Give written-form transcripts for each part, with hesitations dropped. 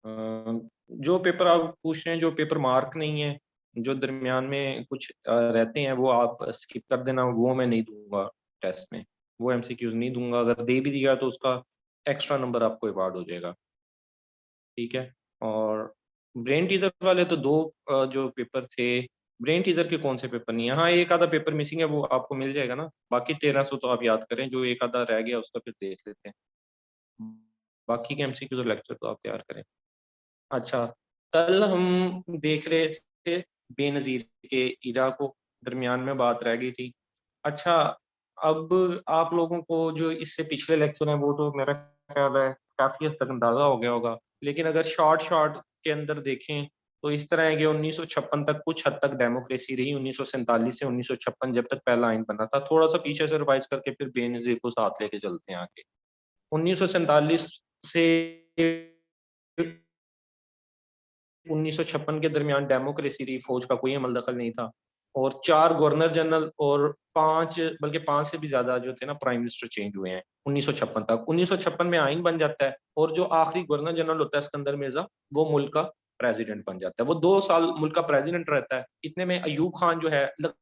जो पेपर आप पूछ रहे हैं, जो पेपर मार्क नहीं है, जो दरमियान में कुछ रहते हैं, वो आप स्किप कर देना, वो मैं नहीं दूंगा टेस्ट में। वो एमसीक्यूज नहीं दूंगा, अगर दे भी दिया तो उसका एक्स्ट्रा नंबर आपको अवार्ड हो जाएगा। ठीक है। और ब्रेन टीजर वाले तो दो जो पेपर थे, ब्रेन टीजर के कौन से पेपर नहीं है? हाँ, एक आधा पेपर मिसिंग है, वो आपको मिल जाएगा ना। बाकी 1300 तो आप याद करें, जो एक आधा रह गया उसका फिर देख लेते हैं। बाकी के एमसीक्यू तो लेक्चर तो आप तैयार करें। अच्छा, कल हम देख रहे थे बेनजीर के इरा को, दरमियान में बात रह गई थी। अच्छा, अब आप लोगों को जो इससे पिछले लेक्चर हैं वो तो मेरा ख्याल है काफी हद तक अंदाजा हो गया होगा, लेकिन अगर शॉर्ट शॉर्ट के अंदर देखें तो इस तरह है कि 1956 तक कुछ हद तक डेमोक्रेसी रही। 1947 से 1956 जब तक पहला आइन बना था, थोड़ा सा पीछे से रिवाइज करके फिर बेनजीर को साथ लेके चलते हैं आगे। 1947 से 1956 के दरमियान डेमोक्रेसी रही, फौज का कोई अमल दखल नहीं था, और 4 गवर्नर जनरल और 5, बल्कि 5 से भी ज्यादा जो थे ना प्राइम मिनिस्टर चेंज हुए हैं 1956 तक। 1956 में आइन बन जाता है, और जो आखिरी गवर्नर जनरल होता है सिकंदर मिर्जा, वो मुल्क का प्रेसिडेंट बन जाता है। वो 2 साल मुल्क का प्रेसिडेंट रहता है। इतने में अयूब खान जो है लगाता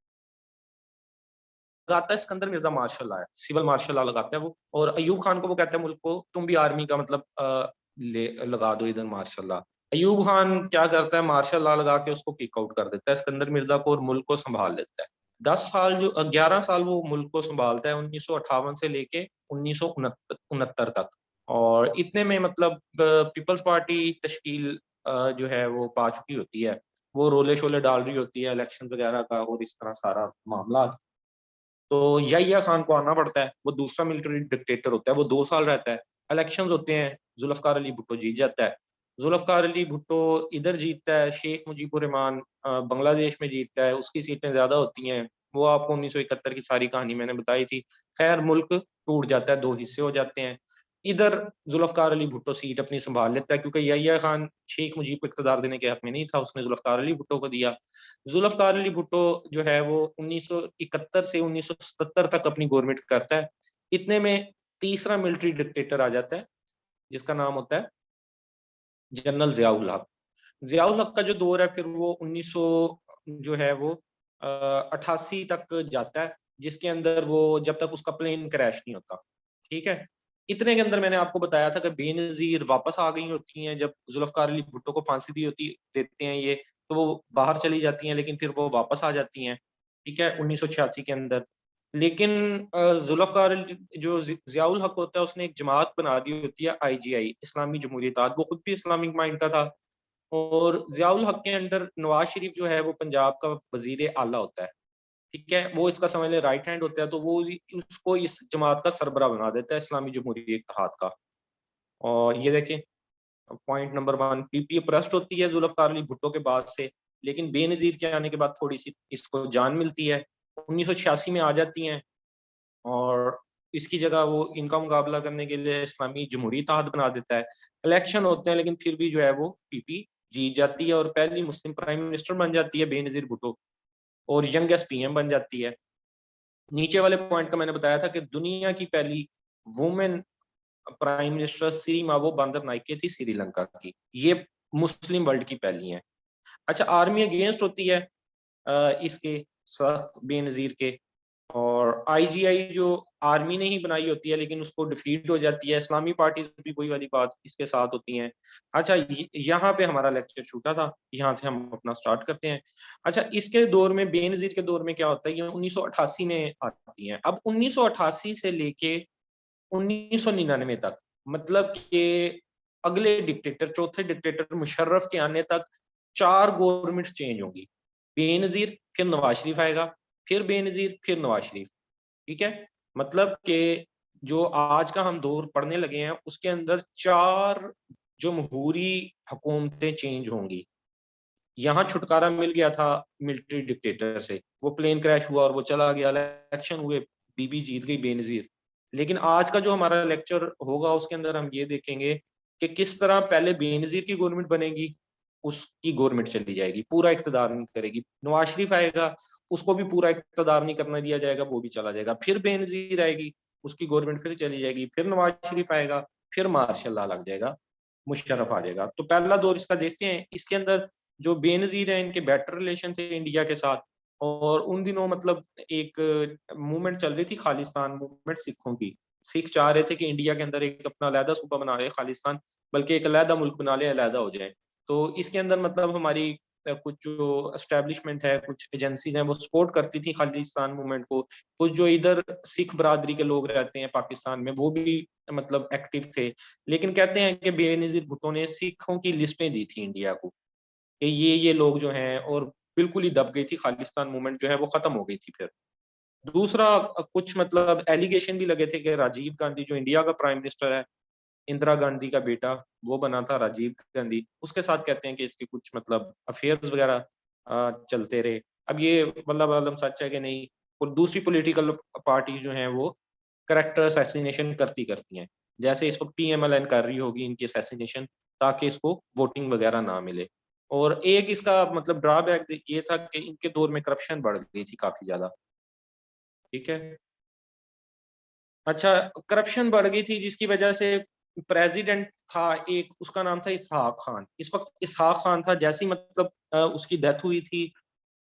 है सिकंदर मिर्जा मार्शल लॉ है, सिविल मार्शल लॉ लगाता है वो, और अयूब खान को वो कहता है मुल्क को तुम भी आर्मी का मतलब ले लगा दो इधर मार्शल लॉ। अयूब खान क्या करता है, मार्शल लॉ लगा के उसको किक आउट कर देता है सिकंदर मिर्जा को, और मुल्क को संभाल लेता है। 10 साल जो 11 साल वो मुल्क को संभालता है, 1958 से लेके 1969 तक। और इतने में मतलब पीपल्स पार्टी तश्कील जो है वो पा चुकी होती है, वो रोले शोले डाल रही होती है इलेक्शन वगैरह का, और इस तरह सारा मामला। तो याहिया खान को आना पड़ता है, वो दूसरा मिलिट्री डिक्टेटर होता है, वो 2 साल रहता है। इलेक्शंस होते हैं, जुल्फकार अली भुट्टो जीत जाता है। जुल्फकार अली भुट्टो इधर जीतता है, शेख मुजीबुर रहमान बांग्लादेश में जीतता है, उसकी सीटें ज्यादा होती हैं। वो आपको 1971 की सारी कहानी मैंने बताई थी। खैर, मुल्क टूट जाता है, 2 हिस्से हो जाते हैं। इधर जुल्फकार अली भुट्टो सीट अपनी संभाल लेता है, क्योंकि याहिया खान शेख मुजीब को इकतदार देने के हक में नहीं था, उसने जुल्फकार अली भुट्टो को दिया। जुल्फकार अली भुट्टो जो है वो 1971 से 1977 तक अपनी गवर्नमेंट करता है। इतने में तीसरा मिलिट्री डिक्टेटर आ जाता है, जिसका नाम होता है जनरल जियाउल हक। जियाउल हक का जो दौर है फिर वो 1900 जो है वो 88 तक जाता है, जिसके अंदर वो जब तक उसका प्लेन क्रैश नहीं होता। ठीक है। इतने के अंदर मैंने आपको बताया था कि बेनजीर वापस आ गई होती हैं, जब जुल्फकार अली भुट्टो को फांसी दी होती देते हैं ये, तो वो बाहर चली जाती हैं, लेकिन फिर वो वापस आ जाती हैं। ठीक है, 1986 के अंदर। लेकिन जुल्फकार जो जियाउल हक होता है, उसने एक जमात बना दी होती है आईजीआई, इस्लामी जमहूरियत। वो खुद भी इस्लामिक माइंड का था। और जियाउल हक के अंडर नवाज शरीफ जो है वो पंजाब का वजीर आला होता है। ठीक है, वो इसका समझ ले राइट हैंड होता है, तो वो उसको इस जमात का सरबरा बना देता है, इस्लामी जमहूरियत इत्तेहाद का। और ये देखें, पॉइंट नंबर 1, पीपीए प्रस्ट होती है जुल्फकार अली भुट्टो के बाद से, लेकिन बेनजीर के आने के बाद थोड़ी सी इसको जान मिलती है। 1986 में आ जाती हैं, और इसकी जगह वो इनका मुकाबला करने के लिए इस्लामी जमहूरी इत्तेहाद बना देता है। इलेक्शन होते हैं, लेकिन फिर भी जो है वो पीपी जीत जाती है, और पहली मुस्लिम प्राइम मिनिस्टर बन जाती है बेनजीर भुट्टो, और यंगेस्ट पीएम बन जाती है। नीचे वाले पॉइंट का मैंने बताया था कि दुनिया की पहली वुमेन प्राइम मिनिस्टर श्री मावो बंदर नाइके थी, श्रीलंका की। ये मुस्लिम वर्ल्ड की पहली है। अच्छा, आर्मी अगेंस्ट होती है इसके सख्त बेनजीर के, और आईजीआई जो आर्मी ने ही बनाई होती है, लेकिन उसको डिफीट हो जाती है। इस्लामी पार्टी भी वही वाली बात इसके साथ होती हैं। अच्छा, यहाँ पे हमारा लेक्चर छूटा था, यहाँ से हम अपना स्टार्ट करते हैं। अच्छा, इसके दौर में, बेनजीर के दौर में क्या होता है, ये 1988 में आती है। अब 1988 से लेके 1999 तक, मतलब कि अगले डिक्टेटर, चौथे डिक्टेटर मुशर्रफ के आने तक 4 गवर्नमेंट चेंज होंगी। बेनजीर, फिर नवाज शरीफ आएगा, फिर बेनजीर, फिर नवाज शरीफ। ठीक है। मतलब कि जो आज का हम दौर पढ़ने लगे हैं, उसके अंदर 4 जमहूरी हुकूमतें चेंज होंगी। यहाँ छुटकारा मिल गया था मिलिट्री डिक्टेटर से, वो प्लेन क्रैश हुआ और वो चला गया, इलेक्शन हुए, बीबी जीत गई बेनजीर। लेकिन आज का जो हमारा लेक्चर होगा उसके अंदर हम ये देखेंगे कि किस तरह पहले बेनजीर की गवर्नमेंट बनेगी, उसकी गवर्नमेंट चली जाएगी, पूरा इख्तदार नहीं करेगी। नवाज शरीफ आएगा, उसको भी पूरा इख्तदार नहीं करने दिया जाएगा, वो भी चला जाएगा। फिर बेनजीर आएगी, उसकी गवर्नमेंट फिर चली जाएगी, फिर नवाज शरीफ आएगा, फिर मार्शल लॉ लग जाएगा। मुशर्रफ आ जाएगा। तो पहला दौर इसका देखते हैं। इसके अंदर जो बेनज़ीर हैं, इनके बेटर रिलेशन थे इंडिया के साथ, और उन दिनों मतलब एक मूवमेंट चल रही थी, खालिस्तान मूवमेंट सिखों की। सिख चाह रहे थे कि इंडिया के अंदर एक अपना अलहदा सूबा बना रहे खालिस्तान, बल्कि एक अलहदा मुल्क बना ले, अलहदा हो जाए। तो इसके अंदर मतलब हमारी कुछ जो एस्टेब्लिशमेंट है, कुछ एजेंसीज हैं, वो सपोर्ट करती थी खालिस्तान मूवमेंट को। कुछ जो इधर सिख बरादरी के लोग रहते हैं पाकिस्तान में, वो भी मतलब एक्टिव थे। लेकिन कहते हैं कि बेनज़ीर भुट्टो ने सिखों की लिस्टें दी थी इंडिया को कि ये लोग जो हैं, और बिल्कुल ही दब गई थी खालिस्तान मूवमेंट जो है, वो खत्म हो गई थी फिर। दूसरा कुछ मतलब एलिगेशन भी लगे थे कि राजीव गांधी जो इंडिया का प्राइम मिनिस्टर है, इंदिरा गांधी का बेटा वो बना था राजीव गांधी, उसके साथ कहते हैं कि इसके कुछ मतलब अफेयर्स वगैरह चलते रहे। अब ये वल्लाह आलम सच है कि नहीं। और दूसरी पॉलिटिकल पार्टी जो हैं वो कैरेक्टर असैसिनेशन करती करती हैं। जैसे इस वक्त पीएमएलएन कर रही होगी इनकी असैसिनेशन, ताकि इसको वोटिंग वगैरह ना मिले। और एक इसका मतलब ड्रॉबैक ये था कि इनके दौर में करप्शन बढ़ गई थी काफी ज्यादा। ठीक है। अच्छा, करप्शन बढ़ गई थी जिसकी वजह से प्रेसिडेंट था एक, उसका नाम था इसहाक खान। इस वक्त इसहाक खान था, जैसी मतलब उसकी डेथ हुई थी,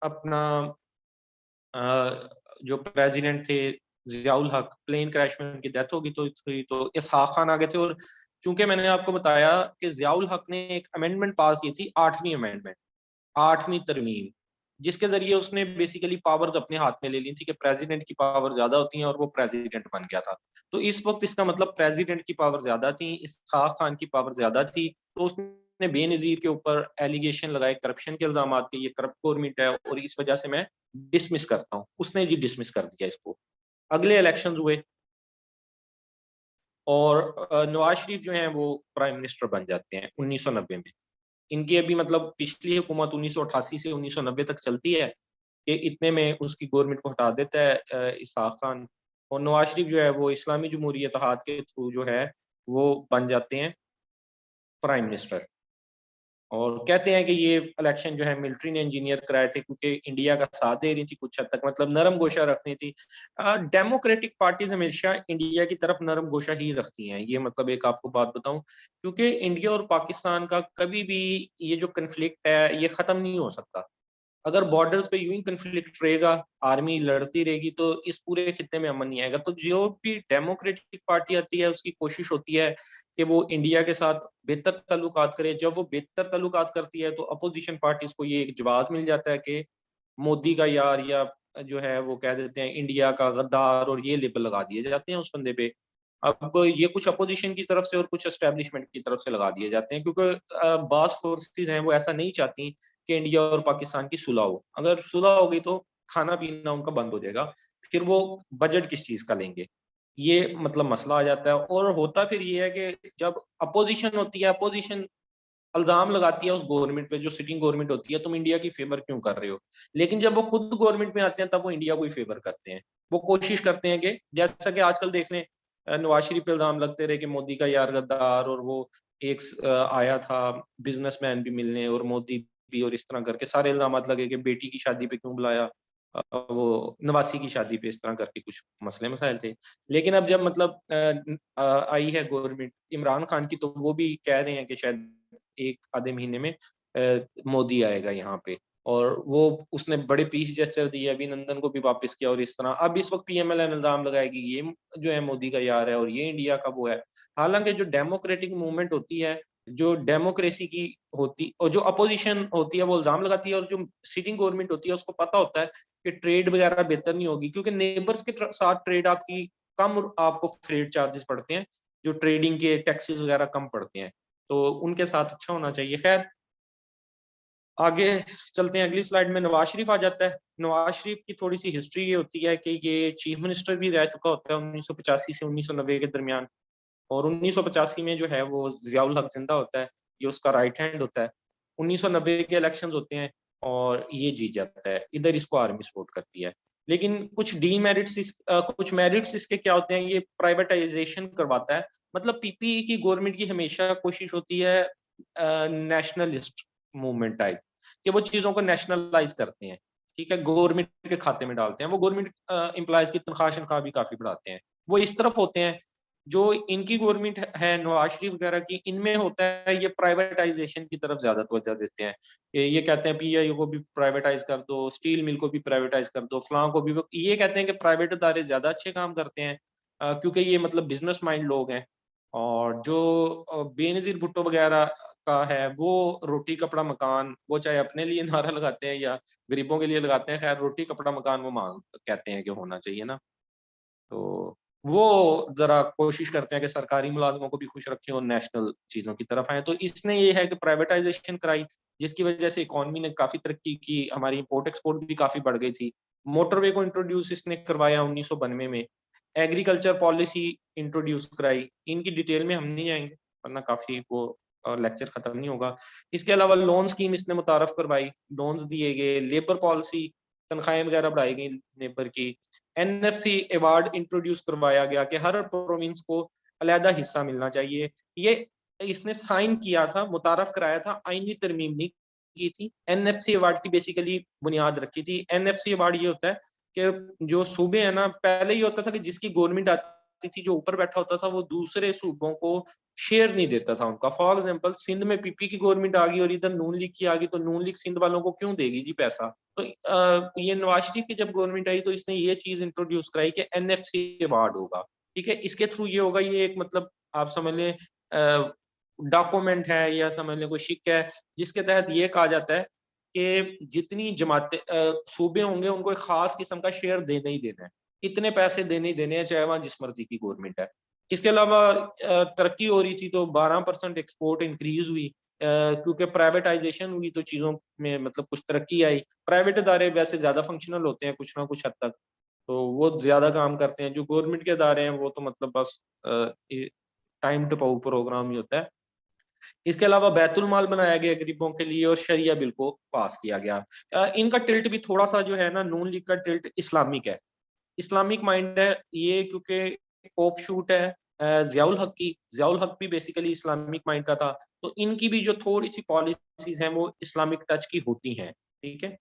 अपना जो प्रेसिडेंट थे जियाउल हक, प्लेन क्रैश में उनकी डेथ होगी तो इसहाक खान आ गए थे। और चूंकि मैंने आपको बताया कि जियाउल हक ने एक अमेंडमेंट पास की थी, 8वीं अमेंडमेंट, 8वीं तरमीम, जिसके जरिए उसने बेसिकली पावर्स अपने हाथ में ले ली थी कि प्रेसिडेंट की पावर ज्यादा होती है, और वो प्रेसिडेंट बन गया था। तो इस वक्त इसका मतलब प्रेसिडेंट की पावर ज्यादा थी, इसहाक खान की पावर ज्यादा थी। तो उसने बेनजीर के ऊपर एलिगेशन लगाए करप्शन के इल्जाम के, ये करप्ट गवर्नमेंट है और इस वजह से मैं डिसमिस करता हूँ। उसने जी डिसमिस कर दिया इसको। अगले इलेक्शन हुए और नवाज शरीफ जो है वो प्राइम मिनिस्टर बन जाते हैं 1990 में। इनकी अभी मतलब पिछली हुकूमत 1988 से 1990 तक चलती है कि इतने में उसकी गवर्नमेंट को हटा देता है इसहाक खान। और नवाज शरीफ जो है वो इस्लामी जमहूरी इत्तेहाद के थ्रू जो है वो बन जाते हैं प्राइम मिनिस्टर। और कहते हैं कि ये इलेक्शन जो है मिलिट्री ने इंजीनियर कराए थे, क्योंकि इंडिया का साथ दे रही थी कुछ हद तक, मतलब नरम गोशा रखनी थी। डेमोक्रेटिक पार्टीज हमेशा इंडिया की तरफ नरम गोशा ही रखती हैं। ये मतलब एक आपको बात बताऊं, क्योंकि इंडिया और पाकिस्तान का कभी भी ये जो कन्फ्लिक्ट है ये खत्म नहीं हो सकता। अगर बॉर्डर्स पे यूं ही कन्फ्लिक्ट रहेगा, आर्मी लड़ती रहेगी, तो इस पूरे खित्ते में अमन नहीं आएगा। तो जो भी डेमोक्रेटिक पार्टी आती है उसकी कोशिश होती है कि वो इंडिया के साथ बेहतर ताल्लुकात करे। जब वो बेहतर ताल्लुकात करती है तो अपोजिशन पार्टीज को ये एक जवाब मिल जाता है कि मोदी का यार, या जो है वो कह देते हैं इंडिया का गद्दार, और ये लेबल लगा दिए जाते हैं उस बंदे पे। अब ये कुछ अपोजिशन की तरफ से और कुछ एस्टेब्लिशमेंट की तरफ से लगा दिए जाते हैं, क्योंकि बास फोर्सेस हैं वो ऐसा नहीं चाहती कि इंडिया और पाकिस्तान की सुलह हो। अगर सुलह होगी तो खाना पीना उनका बंद हो जाएगा, फिर वो बजट किस चीज का लेंगे, ये मतलब मसला आ जाता है। और होता फिर ये है कि जब अपोजिशन होती है, अपोजिशन इल्जाम लगाती है उस गवर्नमेंट पे जो सिटिंग गवर्नमेंट होती है, तुम इंडिया की फेवर क्यों कर रहे हो। लेकिन जब वो खुद गवर्नमेंट में आते हैं तब वो इंडिया को ही फेवर करते हैं। वो कोशिश करते हैं कि जैसा कि आजकल देख लें, नवाज शरीफ पे इल्जाम लगते रहे कि मोदी का यार गद्दार, और वो एक आया था बिजनेसमैन भी मिलने, और मोदी भी, और इस तरह करके सारे इल्जाम लगे कि बेटी की शादी पे क्यों बुलाया, वो नवासी की शादी पे, इस तरह करके कुछ मसले मसाइल थे। लेकिन अब जब मतलब आई है गवर्नमेंट इमरान खान की, तो वो भी कह रहे हैं कि शायद एक आधे महीने में मोदी आएगा यहाँ पे। और वो उसने बड़े पीस जेस्चर दिए, अभिनंदन को भी वापस किया, और इस तरह अब इस वक्त पीएमएलएन इल्जाम लगाएगी ये जो है मोदी का यार है और ये इंडिया का वो है। हालांकि जो डेमोक्रेटिक मूवमेंट होती है, जो डेमोक्रेसी की होती, और जो अपोजिशन होती है वो इल्जाम लगाती है, और जो सिटिंग गवर्नमेंट होती है उसको पता होता है कि ट्रेड वगैरह बेहतर नहीं होगी, क्योंकि नेबर्स के साथ ट्रेड आपकी कम, आपको फ्रेट चार्जेस पड़ते हैं, जो ट्रेडिंग के टैक्सेस वगैरह कम पड़ते हैं, तो उनके साथ अच्छा होना चाहिए। खैर, आगे चलते हैं। अगली स्लाइड में नवाज शरीफ आ जाता है। नवाज शरीफ की थोड़ी सी हिस्ट्री ये होती है कि ये चीफ मिनिस्टर भी रह चुका होता है 1985 से 1990 के दरमियान। और 1985 में जो है वो जियाउल हक जिंदा होता है, ये उसका राइट हैंड होता है। 1990 के इलेक्शंस होते हैं और ये जीत जाता है, इधर इसको आर्मी सपोर्ट करती है। लेकिन कुछ डीमेरिट्स, कुछ मेरिट्स इसके क्या होते हैं, ये प्राइवेटाइजेशन करवाता है। मतलब पीपी की गवर्नमेंट की हमेशा कोशिश होती है नेशनलिस्ट मूवमेंट टाइप, कि वो चीजों को नेशनलाइज करते हैं। ठीक है, गवर्नमेंट के खाते में डालते हैं, वो गवर्नमेंट एम्प्लॉयज की तनख्वाह शनख्वाह भी काफी बढ़ाते हैं। वो इस तरफ होते हैं जो इनकी गवर्नमेंट है नवाज शरीफ वगैरह की, इनमें होता है ये प्राइवेटाइजेशन की तरफ ज्यादा तवज्जो देते हैं। ये कहते हैं पीआईओ को भी प्राइवेटाइज कर दो, स्टील मिल को भी प्राइवेटाइज कर दो, फलां को भी। ये कहते हैं कि प्राइवेट इदारे ज्यादा अच्छे काम करते हैं, क्योंकि ये मतलब बिजनेस माइंड लोग हैं। और जो बेनजीर भुट्टो वगैरह का है, वो रोटी कपड़ा मकान, वो चाहे अपने लिए नारा लगाते हैं या गरीबों के लिए लगाते हैं, खैर रोटी कपड़ा मकान वो मांग कहते हैं कि होना चाहिए ना। तो वो जरा कोशिश करते हैं कि सरकारी मुलाजमों को भी खुश रखें और नेशनल चीजों की तरफ आए। तो इसने ये है कि प्राइवेटाइजेशन कराई, जिसकी वजह से इकोनॉमी ने काफी तरक्की की, हमारी इम्पोर्ट एक्सपोर्ट भी काफी बढ़ गई थी। मोटरवे को इंट्रोड्यूस इसने करवाया 1992 में। एग्रीकल्चर पॉलिसी इंट्रोड्यूस कराई। इनकी डिटेल में हम नहीं जाएंगे वरना काफी वो लेक्चर खत्म नहीं होगा। इसके अलावा लोन स्कीम इसने मुतारफ करवाई, लोन्स दिए गए, लेबर पॉलिसी, तनख्वाहें वगैरह बढ़ाई गई लेबर की। एनएफसी अवार्ड इंट्रोड्यूस करवाया गया कि हर प्रोविंस को अलहदा हिस्सा मिलना चाहिए। ये इसने साइन किया था, मुतारफ कराया था, आईनी तरमीम नहीं की थी। एनएफसी अवार्ड की बेसिकली बुनियाद रखी थी। एनएफसी अवार्ड ये होता है कि जो सूबे है ना, पहले ये होता था कि जिसकी गवर्नमेंट आती थी, जो ऊपर बैठा होता था, वो दूसरे सूबों को शेयर नहीं देता था उनका। फॉर एग्जाम्पल सिंध में पीपी की गवर्नमेंट आ गई और इधर नून लीग की आ गई, तो नून लीग सिंध वालों को क्यों देगी जी पैसा। तो ये नवाज शरीफ की जब गवर्नमेंट आई तो इसने ये चीज इंट्रोड्यूस कराई कि एनएफसी अवार्ड होगा। ठीक है, इसके थ्रू ये होगा, ये एक मतलब आप समझ लें डॉक्यूमेंट है या समझ लें कोई शिक है, जिसके तहत ये कहा जाता है कि जितनी जमातें सूबे होंगे उनको एक खास किस्म का शेयर देना ही देना है, इतने पैसे देने ही देने हैं, चाहे वहां जिस मर्जी की गवर्नमेंट है। इसके अलावा तरक्की हो रही थी तो 12% एक्सपोर्ट इंक्रीज हुई, क्योंकि प्राइवेटाइजेशन हुई तो चीजों में मतलब कुछ तरक्की आई। प्राइवेट इदारे वैसे ज्यादा फंक्शनल होते हैं कुछ ना कुछ हद तक, तो वो ज्यादा काम करते हैं। जो गवर्नमेंट के इदारे हैं वो तो मतलब बस टाइम टू पाउ प्रोग्राम ही होता है। इसके अलावा बैतुल माल बनाया गया गरीबों के लिए और शरिया बिल को पास किया गया। इनका टिल्ट भी थोड़ा सा जो है ना, नून लीग का टिल्ट इस्लामिक है, इस्लामिक माइंड है ये, क्योंकि ऑफ शूट है जियाउल हक की। जियाउल हक भी बेसिकली इस्लामिक माइंड का था, तो इनकी भी जो थोड़ी सी पॉलिसीज हैं वो इस्लामिक टच की होती हैं। ठीक है,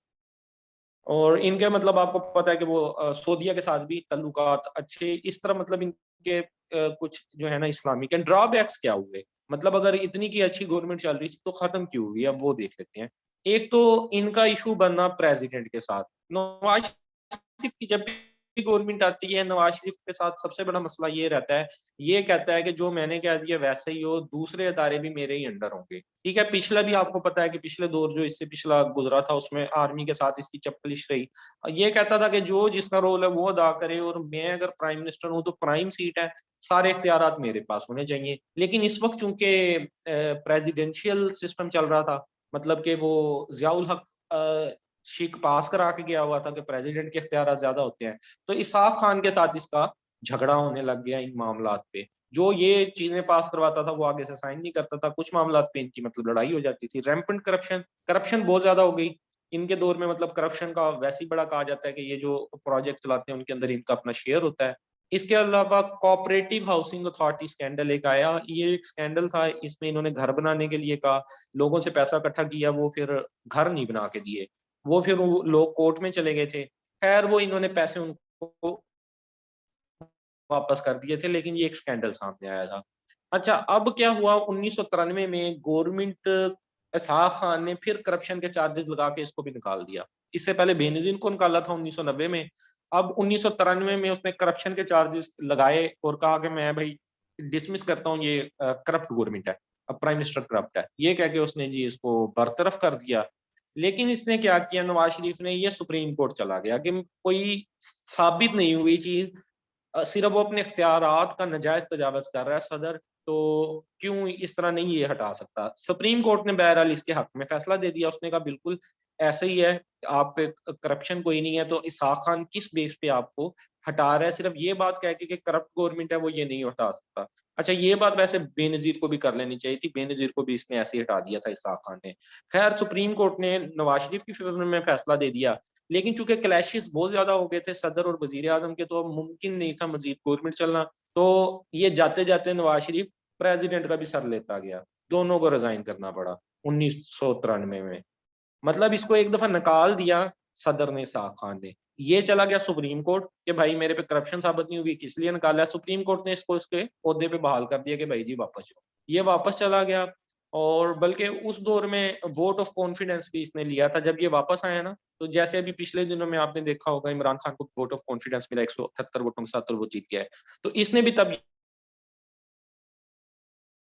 और इनके मतलब आपको पता है कि वो सऊदीया के साथ भी तल्लुकात अच्छे, इस तरह मतलब इनके कुछ जो है ना इस्लामिक एंड ड्रॉबैक्स क्या हुए, मतलब अगर इतनी की अच्छी गवर्नमेंट चल रही थी तो खत्म क्यों हुई, अब वो देख लेते हैं। एक तो इनका इशू बनना प्रेसिडेंट के साथ। नवाज शरीफ की जब भी गवर्नमेंट आती है, नवाज शरीफ के साथ सबसे बड़ा मसला ये रहता है, ये कहता है कि जो मैंने कह दिया वैसे ही हो, दूसरे अदारे भी मेरे ही अंडर होंगे। ठीक है, पिछला भी आपको पता है कि पिछले दौर जो इससे पिछला गुजरा था उसमें आर्मी के साथ इसकी चप्पलिश रही। ये कहता था कि जो जिसका रोल है वो अदा करे, और मैं अगर प्राइम मिनिस्टर हूं तो प्राइम सीट है, सारे इख्तियारात मेरे पास होने चाहिए। लेकिन इस वक्त चूंकि प्रेसिडेंशियल सिस्टम चल रहा था, मतलब कि वो जियाउल हक शिक पास करा के गया हुआ था कि प्रेसिडेंट के इख्तियार ज्यादा होते हैं, तो इसाक खान के साथ इसका झगड़ा होने लग गया इन मामलात पे। जो ये चीजें पास करवाता था वो आगे से साइन नहीं करता था, कुछ मामलात पे इनकी मतलब लड़ाई हो जाती थी। रैम्पेंट करप्शन, करप्शन बहुत ज्यादा हो गई इनके दौर में। मतलब करप्शन का वैसे ही बड़ा कहा जाता है कि ये जो प्रोजेक्ट चलाते हैं उनके अंदर इनका अपना शेयर होता है। इसके अलावा कोऑपरेटिव हाउसिंग अथॉरिटी स्कैंडल एक आया, ये एक स्कैंडल था, इसमें इन्होंने घर बनाने के लिए कहा, लोगों से पैसा इकट्ठा किया, वो फिर घर नहीं बना के दिए, वो फिर वो लोग कोर्ट में चले गए थे। खैर वो इन्होंने पैसे उनको वापस कर दिए थे, लेकिन ये एक स्कैंडल सामने आया था। अच्छा, अब क्या हुआ, 1993 में गवर्नमेंट इसहाक खान ने फिर करप्शन के चार्जेस लगा के इसको भी निकाल दिया। इससे पहले बेनजीर को निकाला था 1990 में। अब 1993 में उसने करप्शन के चार्जेस लगाए और कहा कि मैं भाई डिसमिस करता हूँ, ये करप्ट गवर्नमेंट है, अब प्राइम मिनिस्टर करप्ट है, ये कह के उसने जी इसको बरतरफ कर दिया। लेकिन इसने क्या किया नवाज शरीफ ने, ये सुप्रीम कोर्ट चला गया कि कोई साबित नहीं हुई चीज, सिर्फ वो अपने इख्तियारात का नजायज तजावज कर रहा है सदर, तो क्यों इस तरह नहीं ये हटा सकता। सुप्रीम कोर्ट ने बहरहाल इसके हक में फैसला दे दिया, उसने कहा बिल्कुल ऐसे ही है, आप पे करप्शन कोई नहीं है, तो इसहाक खान किस बेस पे आपको हटा रहा है, सिर्फ ये बात कह के कि करप्ट गवर्नमेंट है वो ये नहीं हटा सकता। अच्छा, ये बात वैसे बेनजीर को भी कर लेनी चाहिए थी, बेनजीर को भी इसने ऐसे ही हटा दिया था इसहाक खान ने। खैर सुप्रीम कोर्ट ने नवाज शरीफ की फेवर में फैसला दे दिया, लेकिन चूंकि क्लैशेस बहुत ज्यादा हो गए थे सदर और वजीर आजम के, तो अब मुमकिन नहीं था मजीद गवर्नमेंट चलना। तो ये जाते जाते नवाज शरीफ प्रेसिडेंट का भी सर लेता गया, दोनों को रिजाइन करना पड़ा 1993 में। मतलब इसको एक दफा निकाल दिया, सदर ने, साफ खान ने। ये चला गया सुप्रीम कोर्ट कि भाई मेरे पे करप्शन साबित नहीं हुई, किस लिए निकाला? सुप्रीम कोर्ट ने इसको इसके ओहदे पे बहाल कर दिया कि भाई जी वापस जाओ। ये वापस चला गया। और बल्कि उस दौर में वोट ऑफ कॉन्फिडेंस भी इसने लिया था जब ये वापस आया ना। तो जैसे अभी पिछले दिनों में आपने देखा होगा, इमरान खान को वोट ऑफ कॉन्फिडेंस मिला 178 वोटों के साथ, और वो जीत गया है। तो इसने भी तब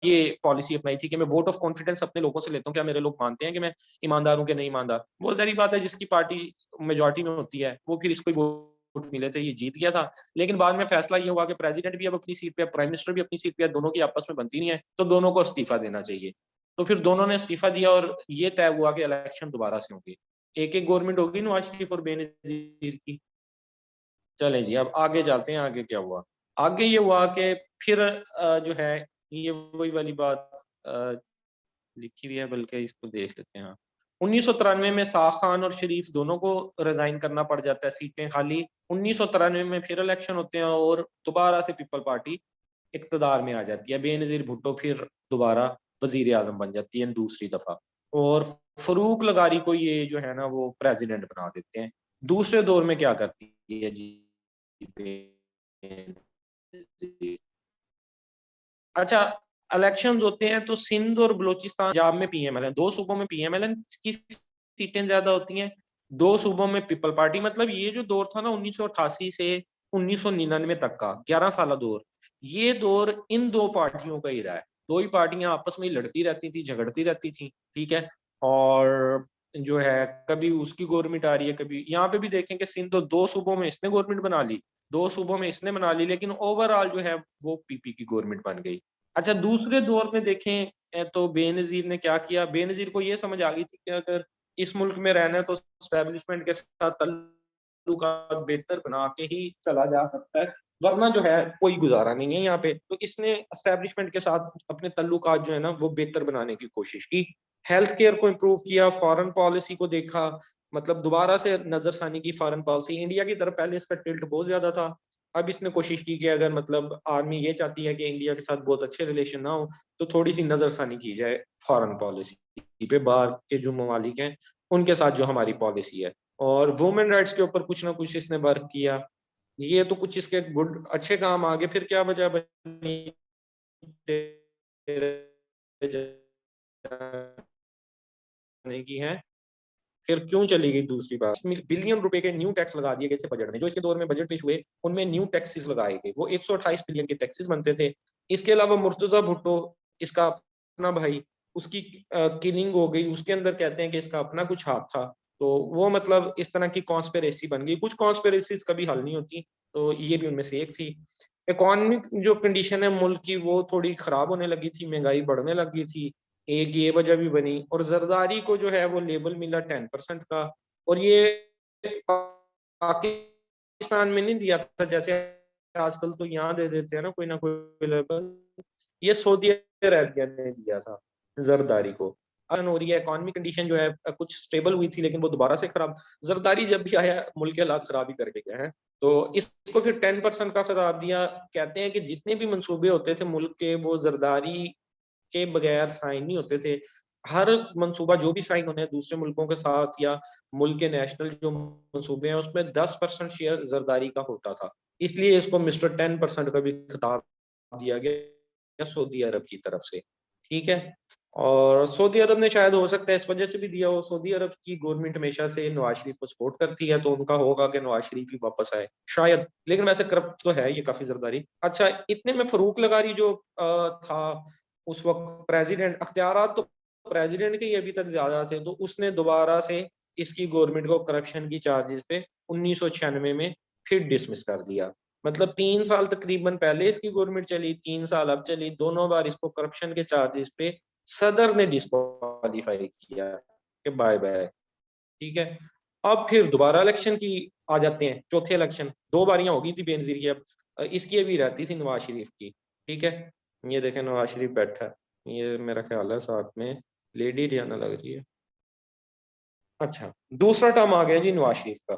ये पॉलिसी अपनाई थी कि मैं वोट ऑफ कॉन्फिडेंस अपने लोगों से लेता हूँ, क्या मेरे लोग मानते हैं कि मैं ईमानदार हूँ कि नहीं ईमानदार। वो सारी बात है, जिसकी पार्टी मेजोरिटी में होती है वो फिर इसको वोट मिले थे, ये जीत गया था। लेकिन बाद में फैसला ये हुआ कि प्रेसिडेंट भी अब अपनी सीट पे, प्राइम मिनिस्टर भी अपनी सीट पे, दोनों की आपस में बनती नहीं है, तो दोनों को इस्तीफा देना चाहिए। तो फिर दोनों ने इस्तीफा दिया और ये तय हुआ कि इलेक्शन दोबारा से होंगे। एक एक गवर्नमेंट होगी नवाज शरीफ और बेनजीर की। चलें जी, अब आगे चलते हैं, आगे क्या हुआ। आगे ये हुआ कि फिर जो है, ये वही वाली बात लिखी हुई है, बल्कि इसको देख लेते हैं। 1993 में साख खान और शरीफ दोनों को रिजाइन करना पड़ जाता है, सीटें खाली। 1993 में फिर इलेक्शन होते हैं और दोबारा से पीपल पार्टी इक्तदार में आ जाती है। बेनजीर भुट्टो फिर दोबारा वजीर आजम बन जाती है दूसरी दफा, और फरूक लगारी को ये जो है ना वो प्रेसिडेंट बना देते हैं। दूसरे दौर में क्या करती है जी बेनजीर? अच्छा, इलेक्शन होते हैं तो सिंध और बलोचिस्तान, पंजाब में पीएमएलएन, दो सूबों में पीएमएलएन की सीटें ज्यादा होती हैं, दो सूबों में पीपल पार्टी। मतलब ये जो दौर था ना 1988 से 1999 तक का 11 साल दौर, ये दौर इन दो पार्टियों का ही रहा है। दो ही पार्टियां आपस में लड़ती रहती थी, झगड़ती रहती थी, ठीक है। और जो है कभी उसकी गवर्नमेंट आ रही है, कभी यहाँ पे भी देखें कि सिंध तो दो सूबों में इसने गवर्नमेंट बना ली, दो सूबों में इसने बना ली, लेकिन ओवरऑल जो है वो पीपी की गवर्नमेंट बन गई। अच्छा, दूसरे दौर में देखें तो बेनजीर ने क्या किया। बेनजीर को ये समझ आ गई थी कि अगर इस मुल्क में रहना है तो स्टैब्लिशमेंट के साथ ताल्लुकात बेहतर बना के ही चला जा सकता है, वरना जो है कोई गुजारा नहीं है यहाँ पे। तो इसने एस्टेब्लिशमेंट के साथ अपने ताल्लुकात जो है ना वो बेहतर बनाने की कोशिश की। हेल्थ केयर को इम्प्रूव किया, फॉरेन पॉलिसी को देखा, मतलब दोबारा से नजरसानी की फॉरेन पॉलिसी। इंडिया की तरफ पहले इसका टिल्ट बहुत ज्यादा था, अब इसने कोशिश की कि अगर मतलब आर्मी ये चाहती है कि इंडिया के साथ बहुत अच्छे रिलेशन ना हो, तो थोड़ी सी नजरसानी की जाए फॉरेन पॉलिसी पे, बाहर के जो ममालिक हैं उनके साथ जो हमारी पॉलिसी है। और वुमेन राइट्स के ऊपर कुछ ना कुछ इसने वर्क किया। ये तो कुछ इसके गुड अच्छे काम आगे, फिर क्या वजह बनी जाने की है, फिर क्यों चली गई दूसरी बात। बिलियन रुपए के न्यू टैक्स लगा दिए गए थे बजट में, जो इसके दौर में बजट पेश हुए उनमें न्यू टैक्सेस लगाए गए, वो 128 बिलियन के टैक्सेस बनते थे। इसके अलावा मुर्तजा भुट्टो, इसका अपना भाई, उसकी किलिंग हो गई, उसके अंदर कहते हैं कि इसका अपना कुछ हाथ था। तो वो मतलब इस तरह की कॉन्स्पिरेसी बन गई। कुछ कॉन्स्पिरेसीज कभी हल नहीं होती, तो ये भी उनमें से एक थी। इकोनॉमिक जो कंडीशन है मुल्क की वो थोड़ी खराब होने लगी थी, महंगाई बढ़ने लगी थी, एक ये वजह भी बनी। और जरदारी को जो है वो लेबल मिला 10% का, और ये पाकिस्तान में नहीं दिया था जैसे आजकल तो यहाँ दे देते हैं ना कोई लेबल। ये सऊदी अरेबिया ने दिया था जरदारी को। हो रही है, इकोनॉमिक कंडीशन जो है कुछ स्टेबल हुई थी, लेकिन वो दोबारा से खराब। जरदारी जब भी आया मुल्क के हालात खराब ही करके गए हैं। तो इसको फिर 10% का खराब दिया। कहते हैं कि जितने भी मंसूबे होते थे मुल्क के, वो जरदारी के बगैर साइन नहीं होते थे। हर मंसूबा जो भी साइन होने हैं दूसरे मुल्कों के साथ, या मुल्क के नेशनल जो मंसूबे हैं, उसमें 10% शेयर जरदारी का होता था। इसलिए इसको मिस्टर 10% का भी खिताब दिया गया सऊदी अरब की तरफ से, ठीक है। और सऊदी अरब ने शायद हो सकता है इस वजह से भी दिया हो, सऊदी अरब की गवर्नमेंट हमेशा से नवाज शरीफ को सपोर्ट करती है, तो उनका होगा कि नवाज शरीफ ही वापस आए शायद। लेकिन वैसे करप्ट तो है ये काफी जरदारी। अच्छा, इतने में फरूक लगारी जो था उस वक्त प्रेसिडेंट, अख्तियारात तो प्रेसिडेंट के ही अभी तक ज्यादा थे, तो उसने दोबारा से इसकी गवर्नमेंट को करप्शन की चार्जेस पे 1996 में फिर डिसमिस कर दिया। मतलब 3 साल तकरीबन पहले इसकी गवर्नमेंट चली, 3 साल अब चली, दोनों बार इसको करप्शन के चार्जेस पे सदर ने डिस्क्वालीफाई किया कि बाय बाय, ठीक है। अब फिर दोबारा इलेक्शन की आ जाते हैं, चौथे इलेक्शन। दो बारियां हो गई थी बेनजीर की, अब इसकी अभी रहती थी नवाज शरीफ की, ठीक है। ये देखें नवाज शरीफ बैठा है, ये मेरा ख्याल है साथ में लेडी रियाना लग रही है। अच्छा, दूसरा टर्म आ गया जी नवाज शरीफ का।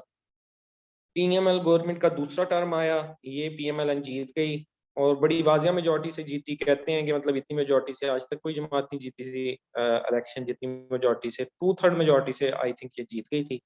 पीएमएल गवर्नमेंट का दूसरा टर्म आया, ये पीएमएल जीत गई और बड़ी वाजिया मेजोरिटी से जीती। कहते हैं कि मतलब इतनी मेजोरिटी से आज तक कोई जमात नहीं जीती थी इलेक्शन, जितनी मेजोरिटी से, 2/3 मेजोरिटी से आई थिंक ये जीत गई थी।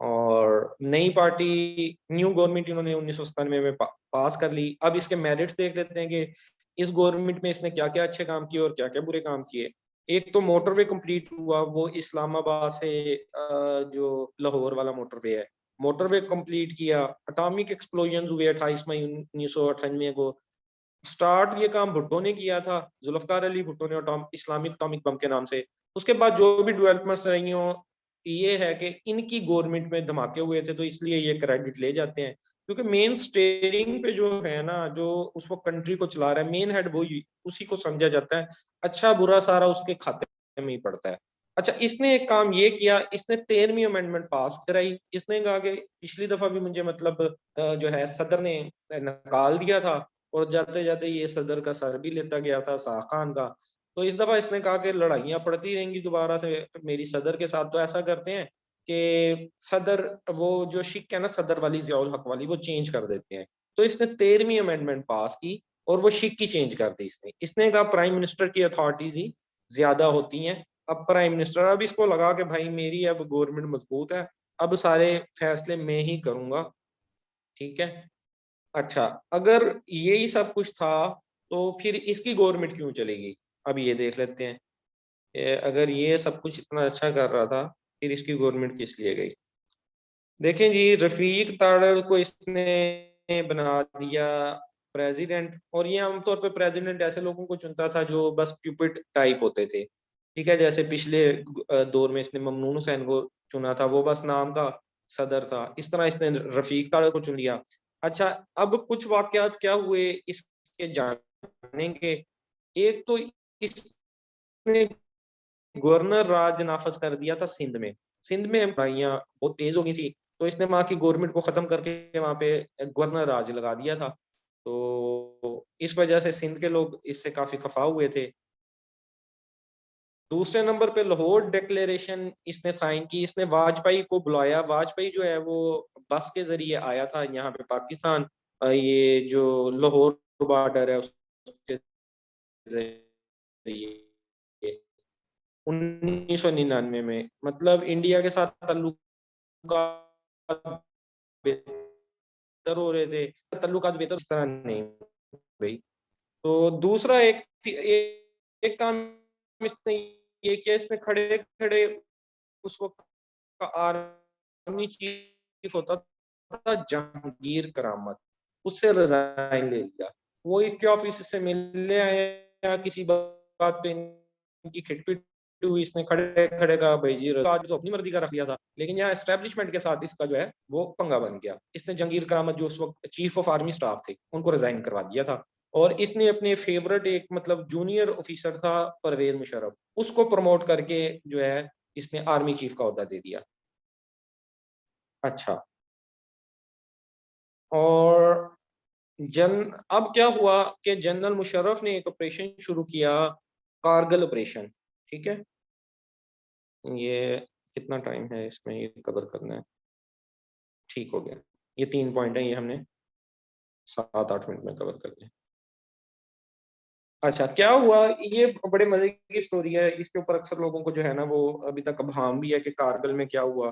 और नई पार्टी न्यू गवर्नमेंट इन्होंने 1997 में पास कर ली। अब इसके मेरिट्स देख लेते हैं कि इस गवर्नमेंट में इसने क्या क्या अच्छे काम किए और क्या क्या बुरे काम किए। एक तो मोटरवे कंप्लीट हुआ, वो इस्लामाबाद से जो लाहौर वाला मोटरवे है, मोटरवे कंप्लीट किया। अटॉमिक एक्सप्लोजन हुए 28 मई 1998 को। स्टार्ट ये काम भुट्टो ने किया था, जुल्फकार अली भुट्टो ने, इस्लामिक एटॉमिक बम के नाम से। उसके बाद जो भी डेवलपमेंट्स रही हो, ये है कि इनकी गवर्नमेंट में धमाके हुए थे, तो इसलिए ये क्रेडिट ले जाते हैं, क्योंकि मेन स्टेयरिंग पे जो है ना, जो उस वक्त कंट्री को चला रहा है, मेन हेड वो उसी को समझा जाता है। अच्छा बुरा सारा उसके खाते में ही पड़ता है। अच्छा, इसने एक काम ये किया, इसने 13वीं अमेंडमेंट पास कराई। इसने कहा कि पिछली दफा भी मुझे मतलब जो है सदर ने निकाल दिया था, और जाते जाते ये सदर का सर भी लेता गया था, शाह खान का। तो इस दफा इसने कहा कि लड़ाइयां पड़ती रहेंगी दोबारा से मेरी सदर के साथ, तो ऐसा करते हैं कि सदर, वो जो शिक है ना सदर वाली, जियाउल हक वाली, वो चेंज कर देते हैं। तो इसने 13वीं अमेंडमेंट पास की और वो शिक की चेंज कर दी। इसने कहा प्राइम मिनिस्टर की अथॉरिटीज ही ज्यादा होती हैं। अब प्राइम मिनिस्टर, अब इसको लगा कि भाई मेरी अब गवर्नमेंट मजबूत है, अब सारे फैसले मैं ही करूंगा। ठीक है। अच्छा, अगर यही सब कुछ था तो फिर इसकी गवर्नमेंट क्यों चलेगी? अब ये देख लेते हैं अगर ये सब कुछ इतना अच्छा कर रहा था, फिर इसकी गवर्नमेंट किस लिए गई। देखें जी, रफीक ताड़र को इसने बना दिया प्रेसिडेंट, और ये आमतौर पे प्रेसिडेंट ऐसे लोगों को चुनता था जो बस प्यूपिट टाइप होते थे। ठीक है, जैसे पिछले दौर में इसने ममनून हुसैन को चुना था, वो बस नाम का सदर था। इस तरह इसने रफीक ताड़र को चुन लिया। अच्छा, अब कुछ वाकयात क्या हुए इसके जानेंगे। एक तो इसने गवर्नर राज नाफज कर दिया था सिंध में। सिंध में लड़ाइयाँ बहुत तेज हो गई थी, तो इसने वहां की गवर्नमेंट को खत्म करके वहां पे गवर्नर राज लगा दिया था। तो इस वजह से सिंध के लोग इससे काफी खफा हुए थे। दूसरे नंबर पे लाहौर डिक्लेरेशन इसने साइन की। इसने वाजपेयी को बुलाया। वाजपेयी जो है वो बस के जरिए आया था यहाँ पे पाकिस्तान, ये जो लाहौर बॉर्डर है उसके जरिए 1999 में। मतलब इंडिया के साथ ताल्लुकात बेहतर हो रहे थे, ताल्लुकात बेहतर इस तरह नहीं भाई। तो दूसरा एक काम इसने ये किया, इसने खड़े खड़े उस वक्त का आर्मी चीफ होता था जहांगीर करामत, उससे रिजाइन ले लिया। वो इसके ऑफिस से मिलने आया, किसी बात पे इनकी खिटपिट हुई, इसने खड़े खड़े कहा भाई जी आज तो अपनी मर्जी का रख लिया था, लेकिन यहाँ एस्टेब्लिशमेंट के साथ इसका जो है वो पंगा बन गया। इसने जहांगीर करामत जो उस वक्त चीफ ऑफ आर्मी स्टाफ थे उनको रिजाइन करवा दिया था, और इसने अपने फेवरेट एक मतलब जूनियर ऑफिसर था परवेज मुशर्रफ, उसको प्रमोट करके जो है इसने आर्मी चीफ का ओहदा दे दिया। अच्छा, और जन अब क्या हुआ कि जनरल मुशर्रफ ने एक ऑपरेशन शुरू किया, कारगिल ऑपरेशन। ठीक है, ये कितना टाइम है इसमें ये कवर करना है? ठीक हो गया, ये 3 पॉइंट है, ये हमने 7-8 मिनट में कवर कर लिया। अच्छा, क्या हुआ, ये बड़े मजे की स्टोरी है, इसके ऊपर अक्सर लोगों को जो है ना वो अभी तक अबहाम भी है कि कारगिल में क्या हुआ।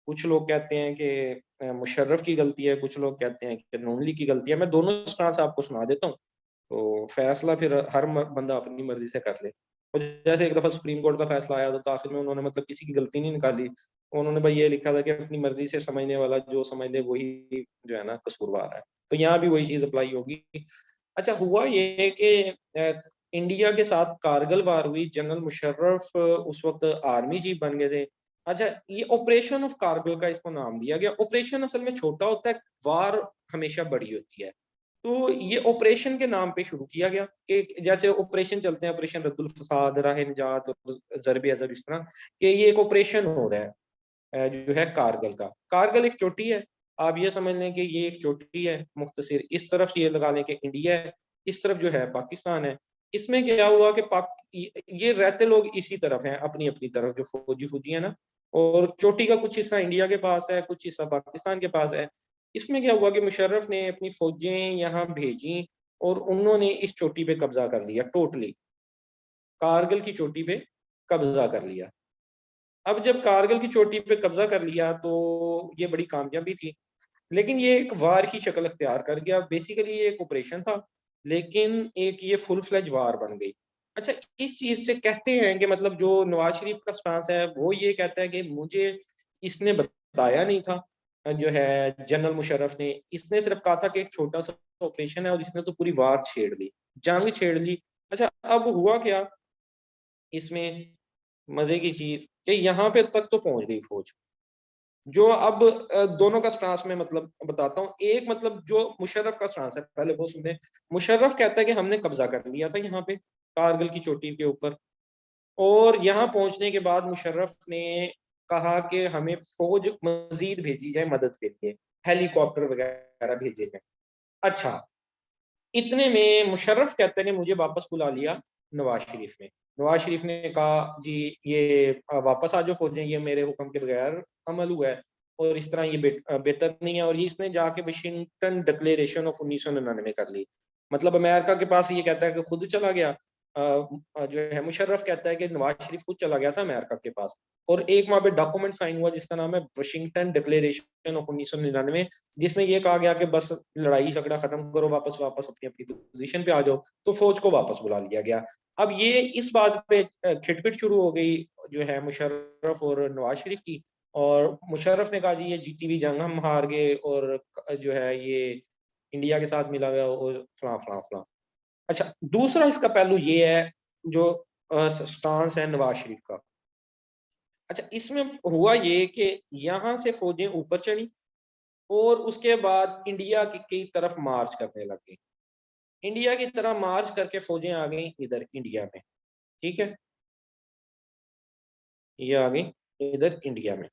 कुछ लोग कहते हैं कि मुशर्रफ की गलती है, कुछ लोग कहते हैं कि नून लीग की गलती है। मैं दोनों स्टांस से आपको सुना देता हूँ, तो फैसला फिर हर बंदा अपनी मर्जी से कर ले। तो जैसे एक दफा सुप्रीम कोर्ट का फैसला आया तो आखिर में उन्होंने मतलब किसी की गलती नहीं निकाली, उन्होंने भाई ये लिखा था कि अपनी मर्जी से समझने वाला जो समझ ले वही जो है ना कसूरवार है। तो यहाँ भी वही चीज अप्लाई होगी। अच्छा, हुआ ये कि इंडिया के साथ कारगिल वार हुई, जनरल मुशर्रफ उस वक्त आर्मी चीफ बन गए थे। अच्छा, ये ऑपरेशन ऑफ कारगिल का इसको नाम दिया गया। ऑपरेशन असल में छोटा होता है, वार हमेशा बड़ी होती है। तो ये ऑपरेशन के नाम पे शुरू किया गया कि जैसे ऑपरेशन चलते हैं, ऑपरेशन रद्दुल फसाद, राह निजात और ज़रब अज़ब, इस तरह कि ये एक ऑपरेशन हो रहा है जो है कारगिल का। कारगिल एक चोटी है, आप ये समझ लें कि ये एक चोटी है मुख्तसर। इस तरफ ये लगा लें कि इंडिया है, इस तरफ जो है पाकिस्तान है। इसमें क्या हुआ कि ये रहते लोग इसी तरफ हैं, अपनी अपनी तरफ, जो फौजी फौजी है ना, और चोटी का कुछ हिस्सा इंडिया के पास है, कुछ हिस्सा पाकिस्तान के पास है। इसमें क्या हुआ कि मुशर्रफ ने अपनी फौजें यहाँ भेजी और उन्होंने इस चोटी पे कब्जा कर लिया, टोटली कारगिल की चोटी पे कब्जा कर लिया। अब जब कारगिल की चोटी पे कब्जा कर लिया तो ये बड़ी कामयाबी थी, लेकिन ये एक वार की शक्ल अख्तियार कर गया। बेसिकली ये एक ऑपरेशन था, लेकिन एक ये फुल फ्लेज वार बन गई। अच्छा, इस चीज से कहते हैं कि मतलब जो नवाज शरीफ का स्टांस है वो ये कहता है कि मुझे इसने बताया नहीं था, जो है जनरल मुशर्रफ ने, इसने सिर्फ कहा था कि एक छोटा सा ऑपरेशन है और इसने तो पूरी वार छेड़ ली, जंग छेड़ ली। अच्छा, अब हुआ क्या इसमें, मजे की चीज कि यहाँ पे तक तो पहुंच गई फौज। जो अब दोनों का स्टांस में मतलब बताता हूँ। एक मतलब जो मुशर्रफ का स्टांस है पहले वो सुने। मुशर्रफ कहता है कि हमने कब्जा कर लिया था यहाँ पे कारगिल की चोटी के ऊपर, और यहाँ पहुंचने के बाद मुशर्रफ ने कहा कि हमें फौज मजीद भेजी जाए मदद के लिए, हेलीकॉप्टर वगैरह भेजे जाए। अच्छा, इतने में मुशर्रफ कहते हैं कि मुझे वापस बुला लिया नवाज शरीफ ने। नवाज शरीफ ने कहा जी ये वापस आ जाओ फौजें, ये मेरे हुक्म के बगैर अमल हुआ है और इस तरह ये बेहतर नहीं है। और ये इसने जाके वाशिंगटन डिक्लेरेशन ऑफ 1999 कर ली। मतलब अमेरिका के पास ये कहता है कि खुद चला गया, जो है मुशर्रफ कहता है कि नवाज शरीफ खुद चला गया था अमेरिका के पास, और एक वहां पे डॉक्यूमेंट साइन हुआ जिसका नाम है वाशिंगटन डिक्लेरेशन ऑफ 1999, जिसमें ये कहा गया कि बस लड़ाई झगड़ा खत्म करो, वापस वापस अपनी अपनी पोजीशन पे आ जाओ। तो फौज को वापस बुला लिया गया। अब ये इस बात पे खिटपिट शुरू हो गई जो है मुशर्रफ और नवाज शरीफ की। और मुशर्रफ ने कहा जी ये जीती हुई जंग हम हार गए, और जो है ये इंडिया के साथ मिला हुआ और फला फला फला। अच्छा, दूसरा इसका पहलू ये है जो स्टांस है नवाज शरीफ का। अच्छा, इसमें हुआ ये कि यहाँ से फौजें ऊपर चढ़ी और उसके बाद इंडिया की तरफ मार्च करने लग गई। इंडिया की तरफ मार्च करके फौजें आ गई इधर इंडिया में। ठीक है, ये आ गई इधर इंडिया में,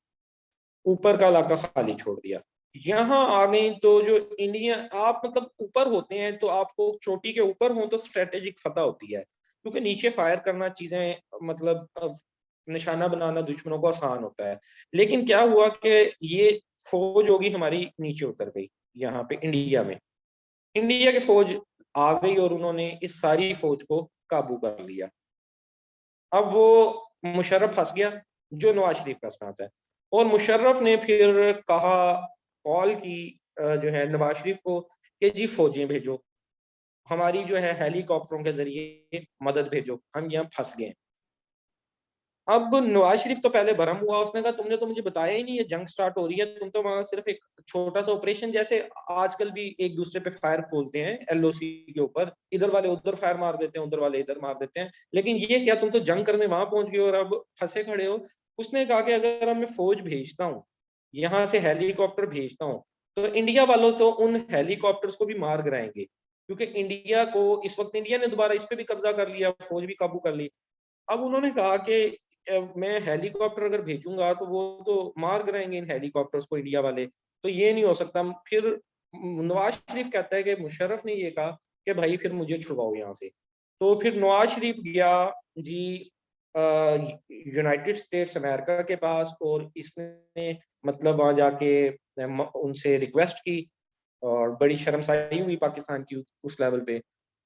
ऊपर का इलाका खाली छोड़ दिया। यहाँ आ गई तो जो इंडिया, आप मतलब ऊपर होते हैं तो आपको चोटी के ऊपर हो तो स्ट्रेटेजिक फतह होती है, क्योंकि नीचे फायर करना चीजें मतलब निशाना बनाना दुश्मनों को आसान होता है। लेकिन क्या हुआ कि ये फौज होगी हमारी नीचे उतर गई यहाँ पे इंडिया में। इंडिया की फौज आ गई और उन्होंने इस सारी फौज को काबू कर लिया। अब वो मुशर्रफ फंस गया, जो नवाज शरीफ का साथ है। और मुशर्रफ ने फिर कहा, कॉल की जो है नवाज शरीफ को कि जी फौजें भेजो, हमारी जो है हेलीकॉप्टरों के जरिए मदद भेजो, हम यहाँ फंस गए। अब नवाज शरीफ तो पहले भरम हुआ, उसने कहा तुमने तो मुझे बताया ही नहीं ये जंग स्टार्ट हो रही है, तुम तो वहां सिर्फ एक छोटा सा ऑपरेशन, जैसे आजकल भी एक दूसरे पे फायर खोलते हैं एलओसी के ऊपर, इधर वाले उधर फायर मार देते हैं, उधर वाले इधर मार देते हैं, लेकिन ये क्या तुम तो जंग करने वहां पहुंच गए और अब फंसे खड़े हो। उसने कहा कि अगर मैं फौज भेजता हूँ, यहाँ से हेलीकॉप्टर भेजता हूँ, तो इंडिया वालों तो उन हेलीकॉप्टर्स को भी मार गिराएंगे, क्योंकि इंडिया को इस वक्त, इंडिया ने दोबारा इस पे भी कब्जा कर लिया, फौज भी काबू कर ली। अब उन्होंने कहा कि मैं हेलीकॉप्टर अगर भेजूंगा तो वो तो मार गिराएंगे इन हेलीकॉप्टर्स को इंडिया वाले, तो ये नहीं हो सकता। फिर नवाज शरीफ कहता है कि मुशर्रफ ने ये कहा कि भाई फिर मुझे छुड़वाओ यहाँ से। तो फिर नवाज शरीफ गया जी यूनाइटेड स्टेट्स अमेरिका के पास, और इसने मतलब वहां जाके उनसे रिक्वेस्ट की, और बड़ी शर्मसाई हुई पाकिस्तान की उस लेवल पे।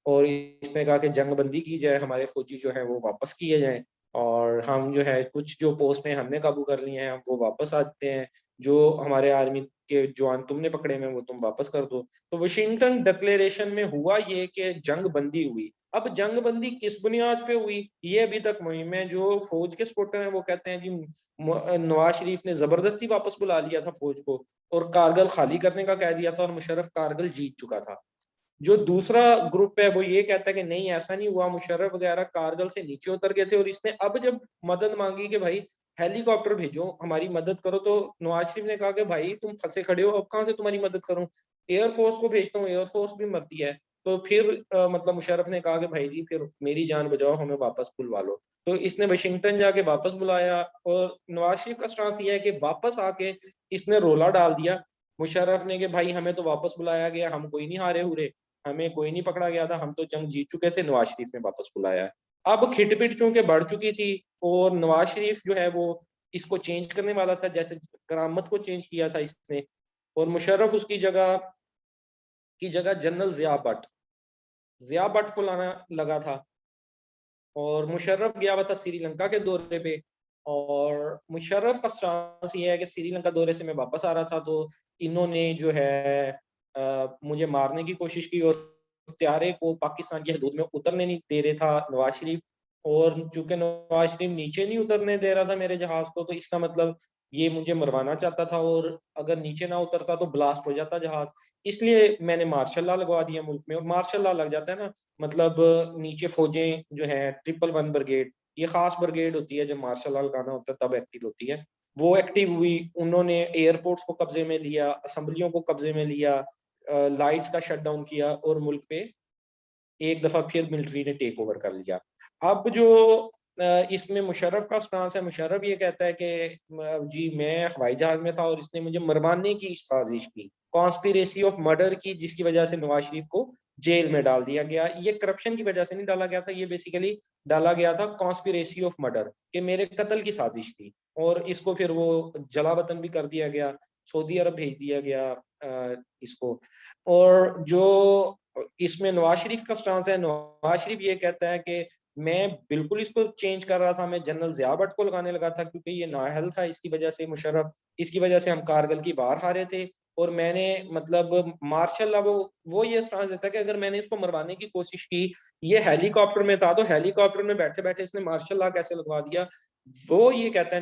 और इसने कहा कि जंग बंदी की जाए, हमारे फौजी जो है वो वापस किए जाएं, और हम जो है कुछ जो पोस्ट हैं हमने काबू कर लिए हैं, हम वो वापस आते हैं, जो हमारे आर्मी के जवान तुमने पकड़े हैं वो तुम वापस कर दो। तो वाशिंगटन डिक्लेरेशन में हुआ ये कि जंग बंदी हुई। अब जंग बंदी किस बुनियाद पे हुई ये अभी तक मुहिम है। जो फौज के सपोर्टर हैं वो कहते हैं जी नवाज शरीफ ने जबरदस्ती वापस बुला लिया था फौज को, और कारगिल खाली करने का कह दिया था, और मुशर्रफ कारगिल जीत चुका था। जो दूसरा ग्रुप है वो ये कहता है कि नहीं ऐसा नहीं हुआ, मुशर्रफ वगैरह कारगिल से नीचे उतर गए थे, और इसने अब जब मदद मांगी कि भाई हेलीकॉप्टर भेजो हमारी मदद करो, तो नवाज शरीफ ने कहा कि भाई तुम फंसे खड़े हो, अब कहाँ से तुम्हारी मदद करूं, एयरफोर्स को भेजता हूँ, एयरफोर्स भी मरती है। तो फिर मतलब मुशर्रफ ने कहा कि भाई जी फिर मेरी जान बचाओ, हमें वापस बुलवा लो। तो इसने वाशिंगटन जाके वापस बुलाया, और नवाज शरीफ का स्टांस ये है कि वापस आके इसने रोला डाल दिया मुशर्रफ ने कि भाई हमें तो वापस बुलाया गया, हम कोई नहीं हारे हुए, हमें कोई नहीं पकड़ा गया था, हम तो जंग जीत चुके थे, नवाज शरीफ ने वापस बुलाया है। अब खिटपिट चूंकि बढ़ चुकी थी, और नवाज शरीफ जो है वो इसको चेंज करने वाला था, जैसे करामत को चेंज किया था इसने, और मुशर्रफ उसकी जगह जनरल जिया भट्ट को लाना लगा था। और मुशर्रफ गया हुआ था श्रीलंका के दौरे पे, और मुशर्रफ का स्टांस ये है कि श्रीलंका दौरे से मैं वापस आ रहा था तो इन्होंने जो है मुझे मारने की कोशिश की और त्यारे को पाकिस्तान की हदूद में उतरने नहीं दे रहे था नवाज शरीफ। और चूंकि नवाज शरीफ नीचे नहीं उतरने दे रहा था मेरे जहाज को, तो इसका मतलब ये मुझे मरवाना चाहता था, और अगर नीचे ना उतरता तो ब्लास्ट हो जाता जहाज। इसलिए मैंने मार्शल लॉ लगवा दिया मुल्क में। और मार्शल लॉ लग जाता है ना, मतलब नीचे फौजें जो है 111 ब्रिगेड, ये खास ब्रिगेड होती है जब मार्शल लॉ लगाना होता है तब एक्टिव होती है, वो एक्टिव हुई। उन्होंने एयरपोर्ट्स को कब्जे में लिया, असम्बलियों को कब्जे में लिया, लाइट्स का शट डाउन किया, और मुल्क पे एक दफा फिर मिलिट्री ने टेक ओवर कर लिया। अब जो इसमें मुशर्रफ का स्टांस है, मुशर्रफ ये कहता है कि जी मैं हवाई जहाज में था और इसने मुझे मरवाने की साजिश की, कॉन्स्पिरेसी ऑफ मर्डर की, जिसकी वजह से नवाज शरीफ को जेल में डाल दिया गया। ये करप्शन की वजह से नहीं डाला गया था, ये बेसिकली डाला गया था कॉन्स्पिरेसी ऑफ मर्डर, कि मेरे कत्ल की साजिश थी। और इसको फिर वो जला वतन भी कर दिया गया, सऊदी अरब भेज दिया गया इसको। और जो इसमें नवाज शरीफ का स्टांस है, नवाज शरीफ ये कहता है कि मैं बिल्कुल इसको चेंज कर रहा था, मैं जनरल जिया भट्ट को लगाने लगा था क्योंकि ये नाअहल था, इसकी वजह से मुशर्रफ, इसकी वजह से हम कारगिल की वार हारे थे। और मैंने मतलब मार्शल लॉ, वो ये स्टांस देता है कि अगर मैंने इसको मरवाने की कोशिश की, ये हेलीकॉप्टर में था तो हेलीकॉप्टर में बैठे बैठे इसने मार्शल लॉ कैसे लगवा दिया। वो ये कहता है